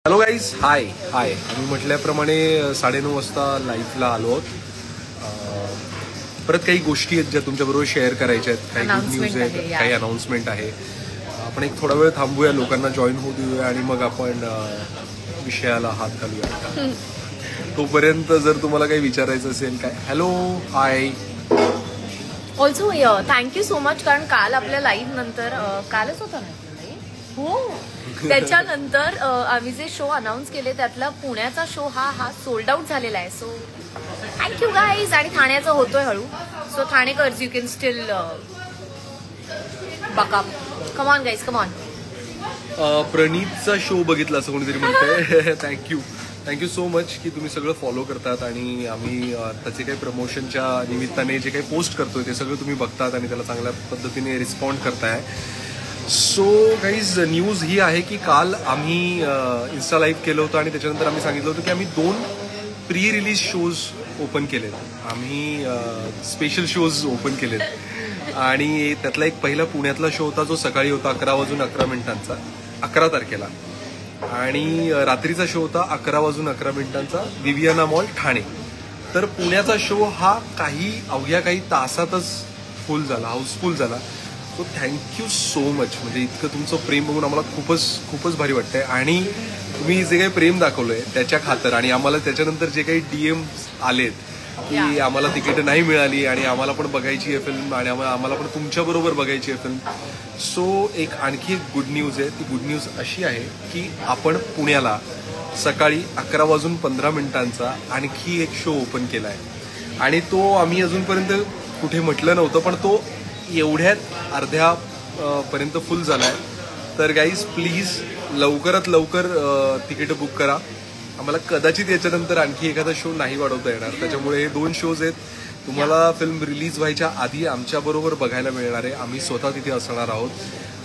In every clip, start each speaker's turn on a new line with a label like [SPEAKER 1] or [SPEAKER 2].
[SPEAKER 1] Hello guys, हाय आम्ही म्हटल्याप्रमाणे 9:30 वाजता लाईव्हला आलो आहोत. परत काही गोष्टी आहेत ज्या तुमच्याबरोबर शेअर करायच्या आहेत, काही गुड न्यूज आहेत, काही अनाउन्समेंट आहे. आपण एक थोडा वेळ थांबूया, लोकांना जॉईन होऊ देऊया आणि मग आपण विषयाला हात घालूया. तोपर्यंत जर तुम्हाला काही विचारायचं असेल काय, hello hi.
[SPEAKER 2] Also thank you so much, कारण काल आपल्या लाईव्ह नंतर कालच होता ना हो, त्याच्यानंतर आम्ही जे शो अनाउन्स केले त्यातला पुण्याचा शो हा सोल्ड आउट झालेला आहे. So thank you guys. आणि ठाण्याचा होतोय हळू. सो ठाणेकर्स, you can still buck up. Come on guys, come on.
[SPEAKER 1] प्रणीतचा शो बघितला असं कोणीतरी म्हणतंय. थँक्यू सो मच की तुम्ही सगळं फॉलो करतात आणि आम्ही त्याचे काही प्रमोशनच्या निमित्ताने जे काही पोस्ट करतोय ते सगळं तुम्ही बघतात आणि त्याला चांगल्या पद्धतीने रिस्पॉन्ड करताय. सो गाईज, न्यूज ही आहे की काल आम्ही इन्स्टा लाईव्ह केलं होतं आणि त्याच्यानंतर आम्ही सांगितलं होतं की आम्ही 2 प्री रिलीज शोज ओपन केलेत. आम्ही स्पेशल शोज ओपन केलेत आणि त्यातला एक पहिला पुण्यातला शो होता जो सकाळी होता 11:11 11 तारखेला, आणि रात्रीचा शो होता 11:11 विवियाना मॉल ठाणे. तर पुण्याचा शो हा अवघ्या काही तासातच फुल झाला, हाऊसफुल झाला. So thank you so much. म्हणजे इतकं तुमचं प्रेम बघून आम्हाला खूपच भारी वाटतंय आणि तुम्ही जे काही प्रेम दाखवलंय त्याच्या खातर, आणि आम्हाला त्याच्यानंतर जे काही DM आलेत की आम्हाला तिकीट नाही मिळाली आणि आम्हाला पण बघायची आहे फिल्म आणि आम्हाला पण तुमच्याबरोबर बघायची आहे फिल्म. सो आणखी एक गुड न्यूज आहे. ती गुड न्यूज अशी आहे की आपण पुण्याला सकाळी 11:15 आणखी एक शो ओपन केला आहे आणि तो आम्ही अजूनपर्यंत कुठे म्हटलं नव्हतं, पण तो एवढ्यात अर्ध्यापर्यंत फुल झालाय. तर गाईज प्लीज लवकरात लवकर तिकीट बुक करा. आम्हाला कदाचित याच्यानंतर आणखी एखादा शो नाही वाढवता येणार, त्याच्यामुळे हे 2 शोज आहेत. तुम्हाला फिल्म रिलीज व्हायच्या आधी आमच्याबरोबर बघायला मिळणार आहे. आम्ही स्वतः तिथे असणार आहोत.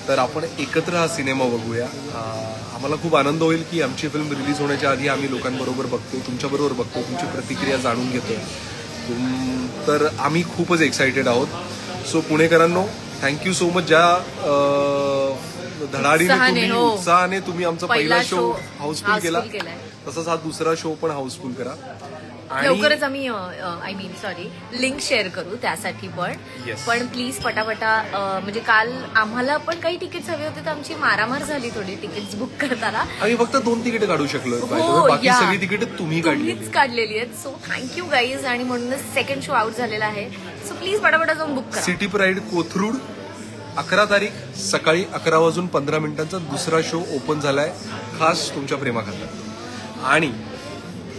[SPEAKER 1] तर आपण एकत्र हा सिनेमा बघूया. आम्हाला खूप आनंद होईल की आमची फिल्म रिलीज होण्याच्या आधी आम्ही लोकांबरोबर बघतो, तुमच्याबरोबर बघतो, तुमची प्रतिक्रिया जाणून घेतोय. तर आम्ही खूपच एक्सायटेड आहोत. सो पुणेकरांनो, थँक्यू सो मच. ज्या धडाडीने उत्साहाने तुम्ही आमचा पहिला शो हाऊसफुल केला, तसाच हा दुसरा शो पण हाऊसफुल करा.
[SPEAKER 2] लवकरच आम्ही लिंक शेअर करू त्यासाठी पण प्लीज पटापटा. म्हणजे काल आम्हाला पण काही तिकीट्स हवे होते तर आमची मारामार झाली थोडी तिकीट्स बुक करताना.
[SPEAKER 1] आम्ही फक्त 2 तिकीट काढू शकलो, बाकी सगळी तिकीट तुम्हीच
[SPEAKER 2] काढलेली आहेत. So thank you guys. आणि म्हणूनच सेकंड शो आउट झालेला आहे. सो प्लीज पटापटा जाऊन बुक करा.
[SPEAKER 1] सिटी प्राईड कोथरूड 11 तारीख सकाळी 11:15 दुसरा शो ओपन झालाय, खास तुमच्या प्रेमाखातर. आणि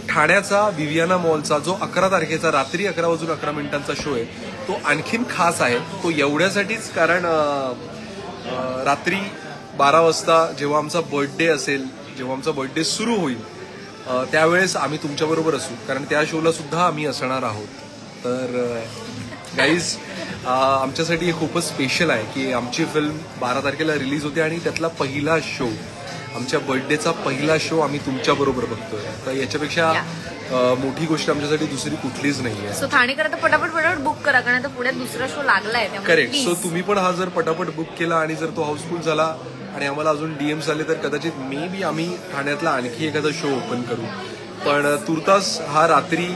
[SPEAKER 1] ठाण्याचा विवियाना मॉलचा जो 11 तारखेचा रात्री 11:11 शो आहे तो आणखीन खास आहे. तो एवढ्यासाठीच कारण रात्री 12 वाजता जेव्हा आमचा बर्थडे असेल, जेव्हा आमचा बर्थडे सुरू होईल त्यावेळेस आम्ही तुमच्याबरोबर असू, कारण त्या शोला सुद्धा आम्ही असणार आहोत. तर गाईज, आमच्यासाठी हे खूपच स्पेशल आहे की आमची फिल्म 12 तारखेला रिलीज होते आणि त्यातला पहिला शो, आमच्या बर्थडेचा पहिला शो आम्ही तुमच्याबरोबर बघतोय. तर याच्यापेक्षा मोठी गोष्ट आमच्यासाठी दुसरी कुठलीच नाही आहे.
[SPEAKER 2] सो ठाणेकर आता पटापट बुक करा, कारण आता पुण्यात दुसरा शो लागलाय.
[SPEAKER 1] करेक्ट. सो तुम्ही पण हा जर पटापट बुक केला आणि जर तो हाऊसफुल झाला आणि आम्हाला अजून DMs आले तर कदाचित मे बी आम्ही ठाण्यातला आणखी एखादा शो ओपन करू. पण तुर्तास हा रात्री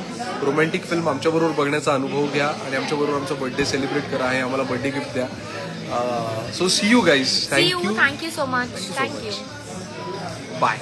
[SPEAKER 1] रोमॅन्टिक फिल्म आमच्याबरोबर बघण्याचा अनुभव घ्या आणि आमच्याबरोबर आमचा बर्थडे सेलिब्रेट करा. हे आम्हाला बर्थडे गिफ्ट द्या. So see you guys. Thank you
[SPEAKER 2] so much. Thank you.
[SPEAKER 1] Bye.